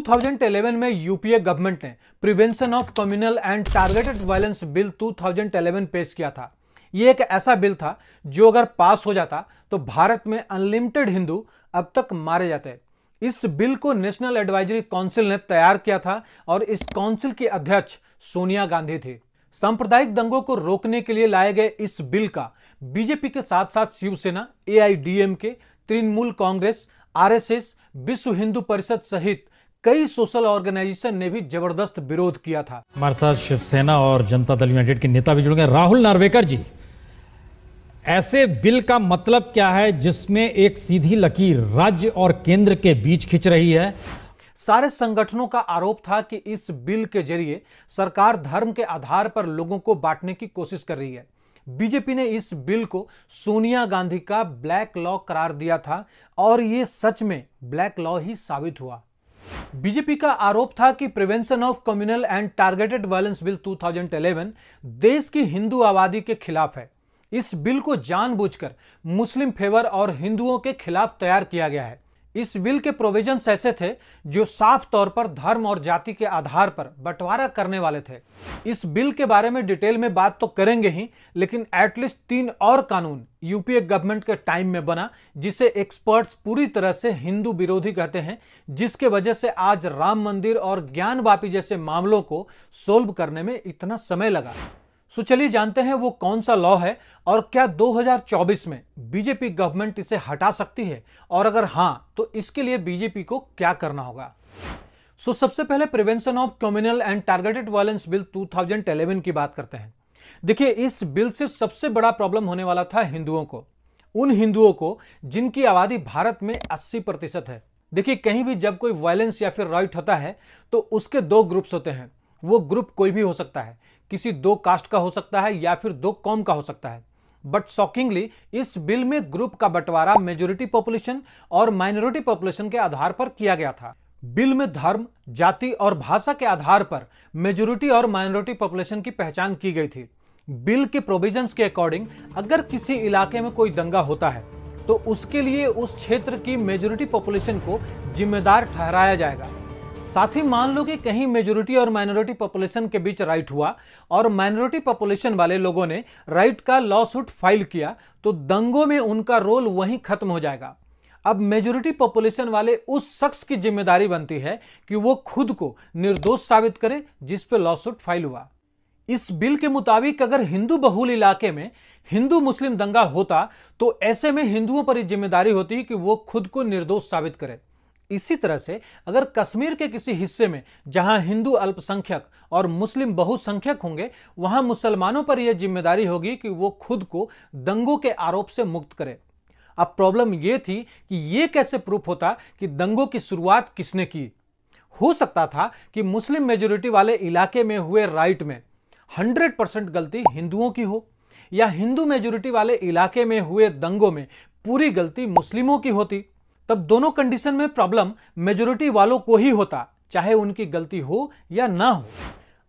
2011 में UPA government ने prevention of communal and targeted violence bill 2011 पेश किया था। ये एक ऐसा बिल था जो अगर पास हो जाता तो भारत में अनलिमिटेड हिंदू अब तक मारे जाते। इस बिल को नेशनल एडवाइजरी काउंसिल ने तैयार किया था और इस काउंसिल की अध्यक्ष सोनिया गांधी थी। सांप्रदायिक दंगों को रोकने के लिए लाए गए इस बिल का बीजेपी के साथ साथ शिवसेना, एआईडीएमके, तृणमूल कांग्रेस, आरएसएस, विश्व हिंदू परिषद सहित कई सोशल ऑर्गेनाइजेशन ने भी जबरदस्त विरोध किया था। हमारे साथ शिवसेना और जनता दल यूनाइटेड के नेता भी जुड़ गए। राहुल नार्वेकर जी, ऐसे बिल का मतलब क्या है जिसमें एक सीधी लकीर राज्य और केंद्र के बीच खिंच रही है? सारे संगठनों का आरोप था कि इस बिल के जरिए सरकार धर्म के आधार पर लोगों को बांटने की कोशिश कर रही है। बीजेपी ने इस बिल को सोनिया गांधी का ब्लैक लॉ करार दिया था और यह सच में ब्लैक लॉ ही साबित हुआ। बीजेपी का आरोप था कि prevention of communal and targeted violence bill 2011 देश की हिंदू आबादी के खिलाफ है। इस बिल को जानबूझकर मुस्लिम फेवर और हिंदुओं के खिलाफ तैयार किया गया है। इस बिल के प्रोविजंस ऐसे थे जो साफ तौर पर धर्म और जाति के आधार पर बंटवारा करने वाले थे। इस बिल के बारे में डिटेल में बात तो करेंगे ही, लेकिन एटलीस्ट 3 और कानून यूपीए गवर्नमेंट के टाइम में बना जिसे एक्सपर्ट्स पूरी तरह से हिंदू विरोधी कहते हैं, जिसके वजह से आज राम मंदिर और ज्ञानवापी जैसे मामलों को सोल्व करने में इतना समय लगा। सो चलिए जानते हैं वो कौन सा लॉ है और क्या 2024 में बीजेपी गवर्नमेंट इसे हटा सकती है, और अगर हां तो इसके लिए बीजेपी को क्या करना होगा। सो सबसे पहले prevention of communal and targeted violence bill 2011 की बात करते हैं। देखिए, इस बिल से सबसे बड़ा प्रॉब्लम होने वाला था हिंदुओं को, उन हिंदुओं को जिनकी आबादी भारत में 80% है। देखिए, कहीं भी जब कोई वायलेंस या फिर राइट होता है तो उसके 2 ग्रुप्स होते हैं। वो ग्रुप कोई भी हो सकता है, किसी 2 कास्ट का हो सकता है या फिर 2 कौम का हो सकता है। बट शॉकिंगली इस बिल में ग्रुप का बंटवारा मेजॉरिटी पॉपुलेशन और माइनॉरिटी पॉपुलेशन के आधार पर किया गया था। बिल में धर्म, जाति और भाषा के आधार पर मेजॉरिटी और माइनॉरिटी पॉपुलेशन की पहचान की गई थी। बिल के प्रोविजंस के अकॉर्डिंग अगर किसी इलाके में कोई दंगा होता है तो उसके लिए उस क्षेत्र की मेजॉरिटी पॉपुलेशन को जिम्मेदार ठहराया जाएगा। साथ ही मान लो कि कहीं मेजॉरिटी और माइनॉरिटी पॉपुलेशन के बीच राइट हुआ और माइनॉरिटी पॉपुलेशन वाले लोगों ने राइट का लॉ सूट फाइल किया तो दंगों में उनका रोल वहीं खत्म हो जाएगा। अब मेजॉरिटी पॉपुलेशन वाले उस शख्स की जिम्मेदारी बनती है कि वो खुद को निर्दोष साबित करे जिस पे लॉ सूट फाइल हुआ। इस बिल के मुताबिक अगर हिंदू बहुल इलाके में हिंदू मुस्लिम दंगा होता तो ऐसे में हिंदुओं पर जिम्मेदारी होती कि वो खुद को निर्दोष साबित करे। इसी तरह से अगर कश्मीर के किसी हिस्से में जहां हिंदू अल्पसंख्यक और मुस्लिम बहुसंख्यक होंगे वहां मुसलमानों पर यह जिम्मेदारी होगी कि वो खुद को दंगों के आरोप से मुक्त करे। अब प्रॉब्लम यह थी कि यह कैसे प्रूफ होता कि दंगों की शुरुआत किसने की। हो सकता था कि मुस्लिम मेजॉरिटी वाले इलाके में हुए राइट में 100% गलती हिंदुओं की हो, या हिंदू मेजॉरिटी वाले इलाके में हुए दंगों में पूरी गलती मुस्लिमों की होती। तब दोनों कंडीशन में प्रॉब्लम मेजॉरिटी वालों को ही होता, चाहे उनकी गलती हो या ना हो।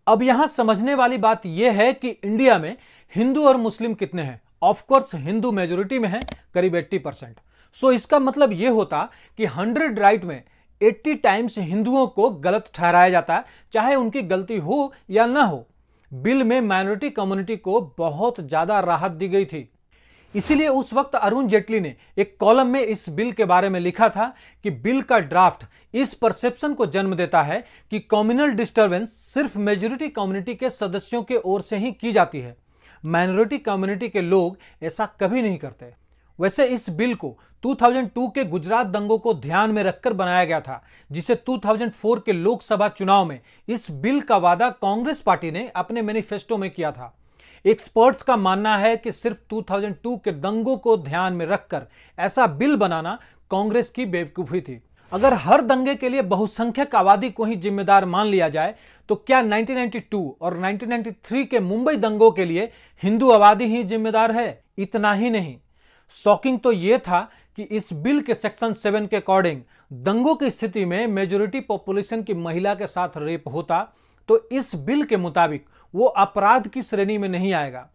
अब यहां समझने वाली बात यह है कि इंडिया में हिंदू और मुस्लिम कितने हैं। ऑफ कोर्स हिंदू मेजॉरिटी में है, करीब 80%। सो इसका मतलब यह होता कि 100 राइट में 80 टाइम्स हिंदुओं को गलत ठहराया जाता, चाहे उनकी गलती हो या ना हो। बिल में माइनॉरिटी कम्युनिटी को बहुत ज्यादा राहत दी गई थी। इसीलिए उस वक्त अरुण जेटली ने एक कॉलम में इस बिल के बारे में लिखा था कि बिल का ड्राफ्ट इस परसेप्शन को जन्म देता है कि कम्युनल डिस्टर्बेंस सिर्फ मेजॉरिटी कम्युनिटी के सदस्यों के ओर से ही की जाती है। माइनॉरिटी कम्युनिटी के लोग ऐसा कभी नहीं करते। वैसे इस बिल को 2002 के गुजरात दंगों को ध्यान में रखकर बनाया गया था, जिसे 2004 के लोकसभा चुनाव में इस बिल का वादा कांग्रेस पार्टी ने अपने मैनिफेस्टो में किया था। एक्सपर्ट्स का मानना है कि सिर्फ 2002 के दंगों को ध्यान में रखकर ऐसा बिल बनाना कांग्रेस की बेवकूफी थी। अगर हर दंगे के लिए बहुसंख्यक आबादी को ही जिम्मेदार मान लिया जाए तो क्या 1992 और 1993 के मुंबई दंगों के लिए हिंदू आबादी ही जिम्मेदार है? इतना ही नहीं, शॉकिंग तो यह था कि इस बिल के सेक्शन 7 के अकॉर्डिंग दंगों की स्थिति में मेजॉरिटी पॉपुलेशन की महिला के साथ रेप होता तो इस बिल के मुताबिक वो अपराध की श्रेणी में नहीं आएगा।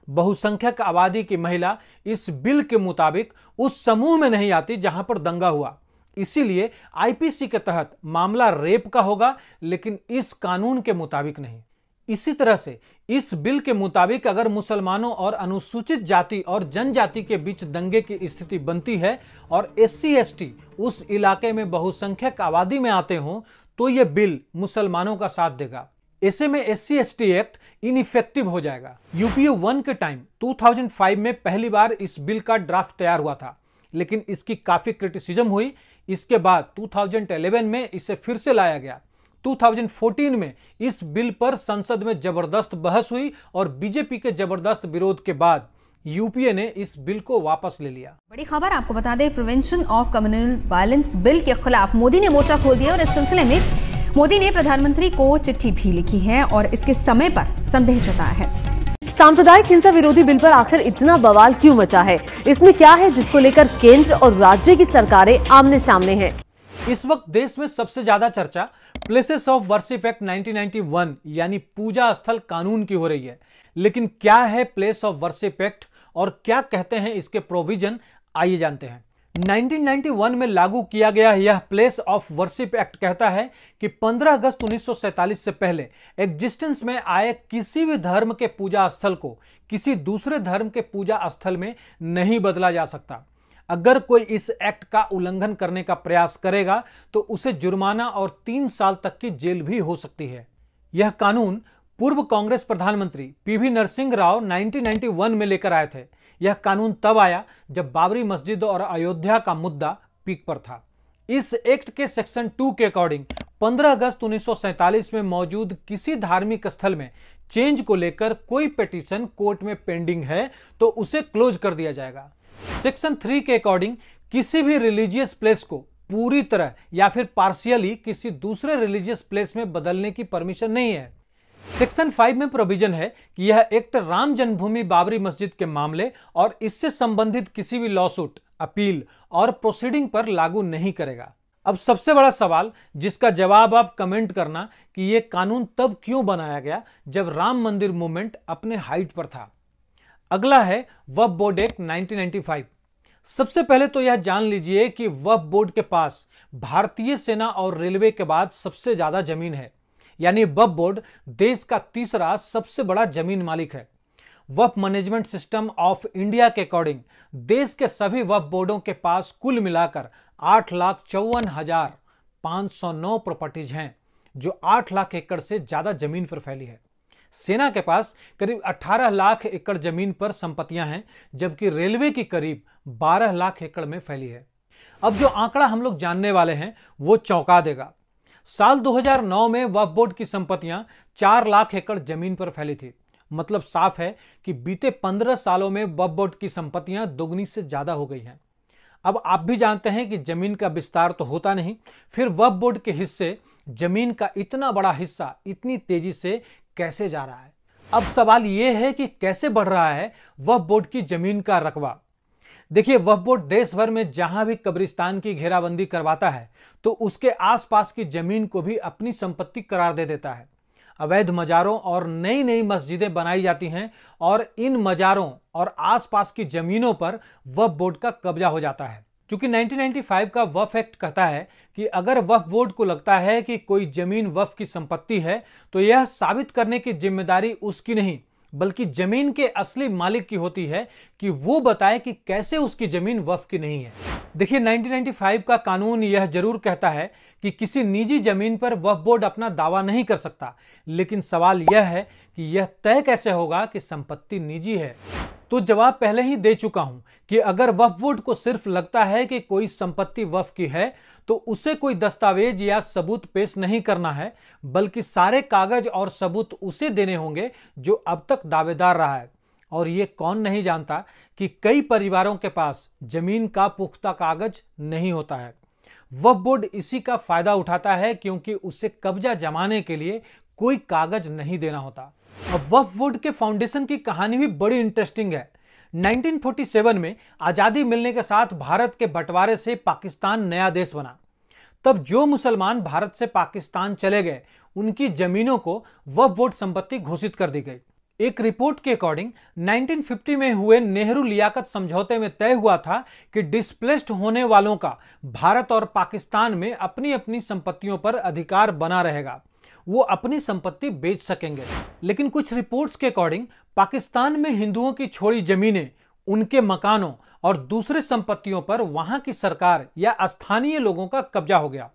बहुसंख्यक आबादी की महिला इस बिल के मुताबिक उस समूह में नहीं आती जहां पर दंगा हुआ, इसीलिए आईपीसी के तहत मामला रेप का होगा, लेकिन इस कानून के मुताबिक नहीं। इसी तरह से इस बिल के मुताबिक अगर मुसलमानों और अनुसूचित जाति और जनजाति के बीच दंगे की स्थिति बनती है और एससी एसटी उस इलाके में बहुसंख्यक आबादी में आते हों, तो यह बिल मुसलमानों का साथ देगा। ऐसे में एससी एसटी एक्ट इनइफेक्टिव हो जाएगा। यूपीए 1 के टाइम 2005 में पहली बार इस बिल का ड्राफ्ट तैयार हुआ था, लेकिन इसकी काफी क्रिटिसिज्म हुई। इसके बाद 2011 में इसे फिर से लाया गया। 2014 में इस बिल पर संसद में जबरदस्त बहस हुई और बीजेपी के जबरदस्त विरोध के बाद यूपीए ने इस बिल को वापस ले लिया। बड़ी खबर आपको बता दें, prevention of communal violence bill के खिलाफ मोदी ने मोर्चा खोल दिया और इस सिलसिले में मोदी ने प्रधानमंत्री को चिट्ठी भी लिखी है और इसके समय पर संदेह जताया है। सांप्रदायिक हिंसा विरोधी बिल पर आखिर इतना बवाल क्यों मचा है? इसमें क्या है जिसको लेकर केंद्र और राज्य की सरकारें आमने सामने हैं? इस वक्त देश में सबसे ज्यादा चर्चा प्लेसेस ऑफ वर्शिप एक्ट 1991 यानी पूजा स्थल कानून की हो रही है। लेकिन क्या है प्लेस ऑफ वर्शिप एक्ट और क्या कहते हैं इसके प्रोविजन, आइए जानते हैं। 1991 में लागू किया गया यह प्लेस ऑफ वर्शिप एक्ट कहता है कि 15 अगस्त 1947 से पहले एग्जिस्टेंस में आए किसी भी धर्म के पूजा स्थल को किसी दूसरे धर्म के पूजा स्थल में नहीं बदला जा सकता। अगर कोई इस एक्ट का उल्लंघन करने का प्रयास करेगा तो उसे जुर्माना और 3 साल तक की जेल भी हो सकती है। यह कानून पूर्व कांग्रेस प्रधानमंत्री पीवी नरसिंह राव 1991 में लेकर आए थे। यह कानून तब आया जब बाबरी मस्जिद और अयोध्या का मुद्दा पीक पर था। इस एक्ट के सेक्शन 2 के अकॉर्डिंग 15 अगस्त 1947 में मौजूद किसी धार्मिक स्थल में चेंज को लेकर कोई पिटीशन कोर्ट में पेंडिंग है तो उसे क्लोज कर दिया जाएगा। सेक्शन 3 के अकॉर्डिंग किसी भी रिलीजियस प्लेस को पूरी तरह या फिर पार्शियली किसी दूसरे रिलीजियस प्लेस में बदलने की परमिशन नहीं है। सेक्शन 5 में प्रोविजन है कि यह एक्ट राम जन्मभूमि बाबरी मस्जिद के मामले और इससे संबंधित किसी भी लॉसूट, अपील और प्रोसीडिंग पर लागू नहीं करेगा। अब सबसे बड़ा सवाल जिसका जवाब आप कमेंट करना कि यह कानून तब क्यों बनाया गया जब राम मंदिर मूवमेंट अपने हाइट पर था। अगला है वक्फ बोर्ड एक्ट 1995। सबसे पहले तो यह जान लीजिए कि वक्फ बोर्ड के पास भारतीय सेना और रेलवे के बाद सबसे ज्यादा जमीन है, यानी वक्फ बोर्ड देश का तीसरा सबसे बड़ा जमीन मालिक है। वक्फ मैनेजमेंट सिस्टम ऑफ इंडिया के अकॉर्डिंग देश के सभी वक्फ बोर्डों के पास कुल मिलाकर 8,54,509 प्रॉपर्टीज हैं, जो 8 लाख एकड़ से ज्यादा जमीन पर फैली है। सेना के पास करीब 18 लाख एकड़ जमीन पर संपत्तियां हैं, जबकि रेलवे की करीब 12 लाख एकड़ में फैली है। अब जो आंकड़ा हम लोग जानने वाले हैं वो चौंका देगा। साल 2009 में वक्फ बोर्ड की संपत्तियां 4 लाख एकड़ जमीन पर फैली थी। मतलब साफ है कि बीते 15 सालों में वक्फ बोर्ड की संपत्तियां दोगुनी से ज्यादा हो गई हैं। अब आप भी जानते हैं कि जमीन का विस्तार तो होता नहीं, फिर वक्फ बोर्ड के हिस्से जमीन का इतना बड़ा हिस्सा इतनी तेजी से कैसे जा रहा है। अब सवाल यह है कि कैसे बढ़ रहा है वक्फ बोर्ड की जमीन का रकबा। देखिए, वक्फ बोर्ड देश भर में जहां भी कब्रिस्तान की घेराबंदी करवाता है तो उसके आसपास की जमीन को भी अपनी संपत्ति करार दे देता है। अवैध मजारों और नई नई मस्जिदें बनाई जाती हैं और इन मजारों और आसपास की जमीनों पर वक्फ बोर्ड का कब्जा हो जाता है। चूंकि 1995 का वक्फ एक्ट कहता है कि अगर वक्फ बोर्ड को लगता है कि कोई जमीन वक्फ की संपत्ति है तो यह साबित करने की जिम्मेदारी उसकी नहीं बल्कि जमीन के असली मालिक की होती है कि वो बताए कि कैसे उसकी जमीन वक्फ की नहीं है। देखिए, 1995 का कानून यह जरूर कहता है कि किसी निजी जमीन पर वक्फ बोर्ड अपना दावा नहीं कर सकता, लेकिन सवाल यह है कि यह तय कैसे होगा कि संपत्ति निजी है। तो जवाब पहले ही दे चुका हूं कि अगर वक्फ बोर्ड को सिर्फ लगता है कि कोई संपत्ति वक्फ की है तो उसे कोई दस्तावेज या सबूत पेश नहीं करना है, बल्कि सारे कागज और सबूत उसे देने होंगे जो अब तक दावेदार रहा है। और ये कौन नहीं जानता कि कई परिवारों के पास जमीन का पुख्ता कागज नहीं होता है। वक्फ बोर्ड इसी का फायदा उठाता है क्योंकि उसे कब्जा जमाने के लिए कोई कागज नहीं देना होता। अब वक्फ बोर्ड के फाउंडेशन की कहानी भी बड़ी इंटरेस्टिंग है। 1947 में आजादी मिलने के साथ भारत के बंटवारे से पाकिस्तान नया देश बना। तब जो मुसलमान भारत से पाकिस्तान चले गए उनकी जमीनों को वक्फ बोर्ड संपत्ति घोषित कर दी गई। एक रिपोर्ट के अकॉर्डिंग 1950 में हुए नेहरू लियाकत समझौते में तय हुआ था कि डिस्प्लेस्ड होने वालों का भारत और पाकिस्तान में अपनी अपनी संपत्तियों पर अधिकार बना रहेगा, वो अपनी संपत्ति बेच सकेंगे। लेकिन कुछ रिपोर्ट्स के अकॉर्डिंग पाकिस्तान में हिंदुओं की छोड़ी जमीनें, उनके मकानों और दूसरे संपत्तियों पर वहां की सरकार या स्थानीय लोगों का कब्जा हो गया।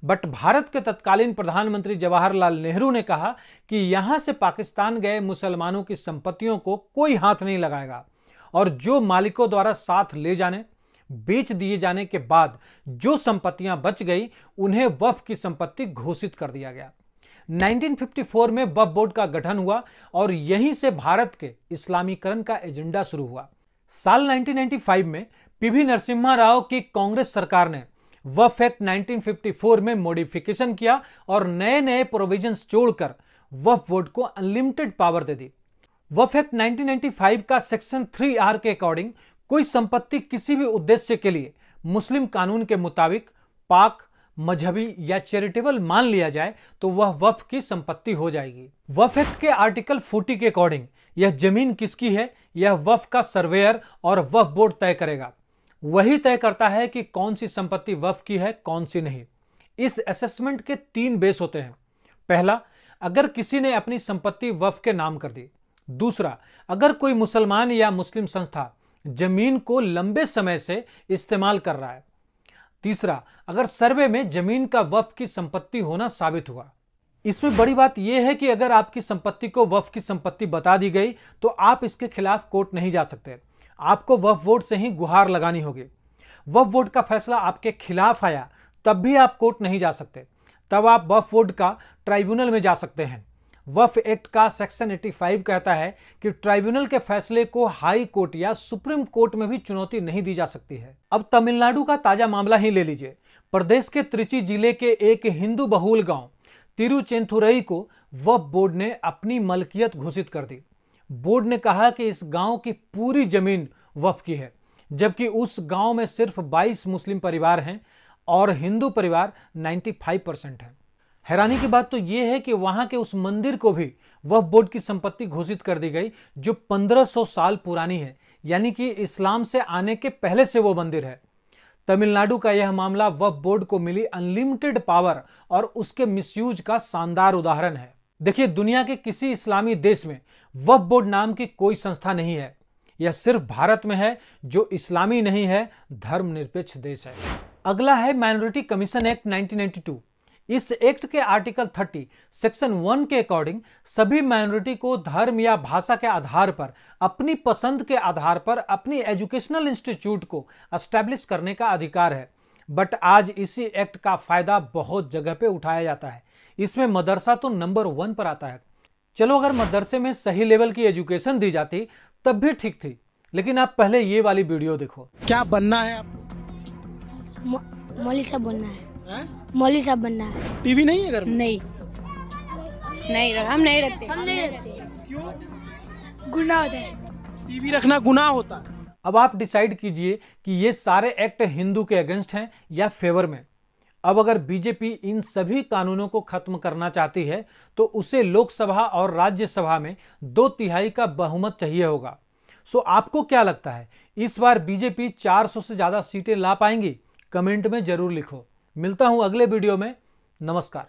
बट भारत के तत्कालीन प्रधानमंत्री जवाहरलाल नेहरू ने कहा कि यहां से पाकिस्तान गए मुसलमानों की संपत्तियों को कोई हाथ नहीं लगाएगा और जो मालिकों द्वारा साथ ले जाने, बेच दिए जाने के बाद जो संपत्तियां बच गई उन्हें वक्फ की संपत्ति घोषित कर दिया गया। 1954 में वक्फ बोर्ड का गठन हुआ और यहीं से भारत के इस्लामीकरण का एजेंडा शुरू हुआ। साल 1995 में पीवी नरसिम्हा राव की कांग्रेस सरकार ने वक्फ एक्ट 1954 में मॉडिफिकेशन किया और नए नए प्रोविजंस जोड़कर वक्फ बोर्ड को अनलिमिटेड पावर दे दी। वक्फ एक्ट 1995 का सेक्शन 3R के अकॉर्डिंग कोई संपत्ति किसी भी उद्देश्य के लिए मुस्लिम कानून के मुताबिक पाक, मजहबी या चैरिटेबल मान लिया जाए तो वह वक्फ की संपत्ति हो जाएगी। वक्फ एक्ट के आर्टिकल 40 के अकॉर्डिंग यह जमीन किसकी है यह वक्फ का सर्वेयर और वक्फ बोर्ड तय करेगा। वही तय करता है कि कौन सी संपत्ति वक्फ की है, कौन सी नहीं। इस असेसमेंट के 3 बेस होते हैं। पहला, अगर किसी ने अपनी संपत्ति वक्फ के नाम कर दी। दूसरा, अगर कोई मुसलमान या मुस्लिम संस्था जमीन को लंबे समय से इस्तेमाल कर रहा है। तीसरा, अगर सर्वे में जमीन का वक्फ की संपत्ति होना साबित हुआ। इसमें बड़ी बात यह है कि अगर आपकी संपत्ति को वक्फ की संपत्ति बता दी गई तो आप इसके खिलाफ कोर्ट नहीं जा सकते, आपको वक्फ बोर्ड से ही गुहार लगानी होगी। वक्फ बोर्ड का फैसला आपके खिलाफ आया तब भी आप कोर्ट नहीं जा सकते, तब आप वक्फ बोर्ड का ट्राइब्यूनल में जा सकते हैं। वक्फ एक्ट का सेक्शन 85 कहता है कि ट्राइब्यूनल के फैसले को हाई कोर्ट या सुप्रीम कोर्ट में भी चुनौती नहीं दी जा सकती है। अब तमिलनाडु का ताजा मामला ही ले लीजिए। प्रदेश के त्रिची जिले के एक हिंदू बहुल गांव तिरुचेंथुरई को वक्फ बोर्ड ने अपनी मलकियत घोषित कर दी। बोर्ड ने कहा कि इस गांव की पूरी जमीन वक्फ की है, जबकि उस गांव में सिर्फ 22 मुस्लिम परिवार हैं और हिंदू परिवार 95% हैं। हैरानी की बात तो यह है कि वहां के उस मंदिर को भी वक्फ बोर्ड की संपत्ति घोषित कर दी गई, जो 1500 साल पुरानी है, यानी कि इस्लाम से आने के पहले से वो मंदिर है। तमिलनाडु का यह मामला वक्फ बोर्ड को मिली अनलिमिटेड पावर और उसके मिसयूज का शानदार उदाहरण है। देखिए, दुनिया के किसी इस्लामी देश में वक्फ बोर्ड नाम की कोई संस्था नहीं है। यह सिर्फ भारत में है, जो इस्लामी नहीं है, धर्मनिरपेक्ष देश है। अगला है माइनॉरिटी कमीशन एक्ट 1992। इस एक्ट के आर्टिकल 30 सेक्शन 1 के अकॉर्डिंग सभी माइनॉरिटी को धर्म या भाषा के आधार पर अपनी पसंद के आधार पर अपनी एजुकेशनल इंस्टीट्यूट को एस्टैब्लिश करने का अधिकार है। बट आज इसी एक्ट का फायदा बहुत जगह पे उठाया जाता है। इसमें मदरसा तो नंबर 1 पर आता है। चलो, अगर मदरसे में सही लेवल की एजुकेशन दी जाती तब भी ठीक थी, लेकिन आप पहले ये वाली वीडियो देखो। क्या बनना है आपको? मौलवी साहब बनना है। मौलवी साहब बनना है। टीवी नहीं है घर में? नहीं, हम नहीं रखते। क्यों? गुनाह होता है। टीवी रखना गुनाह होता है। अब आप डिसाइड कीजिए कि ये सारे एक्ट हिंदू के अगेंस्ट हैं या फेवर में। अब अगर बीजेपी इन सभी कानूनों को खत्म करना चाहती है तो उसे लोकसभा और राज्यसभा में 2/3 का बहुमत चाहिए होगा। सो आपको क्या लगता है, इस बार बीजेपी 400 से ज्यादा सीटें ला पाएंगी? कमेंट में जरूर लिखो। मिलता हूं अगले वीडियो में। नमस्कार।